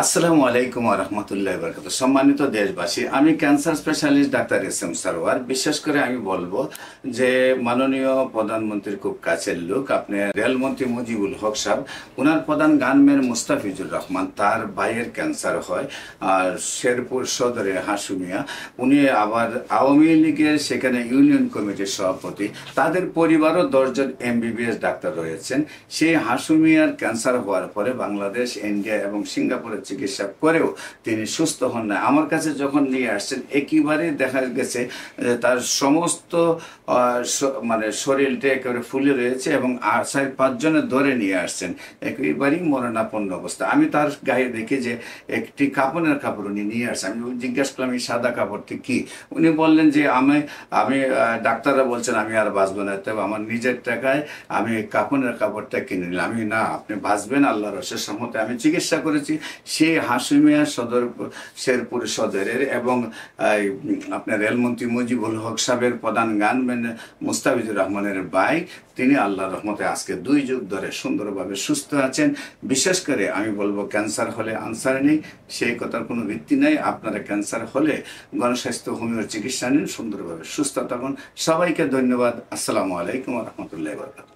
আসসালামু আলাইকুম ওয়া রাহমাতুল্লাহি ওয়া বারাকাতুহু। সম্মানিত দেশবাসী, আমি cancer specialist doctor S M Sarwar. বিশেষ করে আমি বলবো যে মাননীয় প্রধানমন্ত্রীর খুব কাছের লোক, আপনি রেলমন্ত্রী মুজিবুল হক সাহেব, ওনার প্রধান গানম্যান মুস্তাফিজুর রহমান, তার ভাইয়ের ক্যান্সার হয় আর শেরপুর সদরে হাসুমিয়া। উনি আবার আওয়ামী লীগের সেখানে ইউনিয়ন কমিটির সভাপতি। তাদের পরিবারও 10 জন এমবিবিএস ডাক্তার রয়েছেন। সেই হাসুমিয়ার ক্যান্সার হওয়ার পরে বাংলাদেশ, ইন্ডিয়া এবং সিঙ্গাপুরে চিকিৎসা করেও তিনি সুস্থ হন না। আমার কাছে যখন নিয়ে আসছেন, একেবারে দেখা গেছে তার সমস্ত মানে শরীরটা একেবারে ফুলে রয়েছে এবং 4-5 জনে ধরে নিয়ে আসছেন, একেবারেই মরণাপন্ন অবস্থা। আমি তার গায়ে দেখি যে একটি কাপড়ের কাপড় উনি নিয়ে আসছেন। আমি জিজ্ঞাসা করলাম এই সাদা কাপড়টি কি? উনি বললেন যে আমি আমি ডাক্তাররা বলছেন আমি আর বাঁচবো না, তবে আমার নিজের টাকায় আমি কাপড়ের কাপড়টা কিনে নিলাম। আমি, না, আপনি বাঁচবেন আল্লাহর অশেষ রহমতে। আমি চিকিৎসা করেছি সেই হাসুমিয়া সদর, শেরপুর সদরের, এবং আপনার রেলমন্ত্রী মুজিবুল হক সাহেবের প্রধান গানম্যান মুস্তাফিজুর রহমানের ভাই, তিনি আল্লাহর রহমতে আজকে 2 যুগ ধরে সুন্দরভাবে সুস্থ আছেন। বিশেষ করে আমি বলবো, ক্যান্সার হলে আনসার নেই, সেই কথার কোনো ভিত্তি নেই। আপনারা ক্যান্সার হলে গণস্বাস্থ্য হোমিওর চিকিৎসা নিন, সুন্দরভাবে সুস্থ থাকুন। সবাইকে ধন্যবাদ। আসসালামু আলাইকুম ওয়া রাহমাতুল্লাহি ওয়া বারাকাতুহু।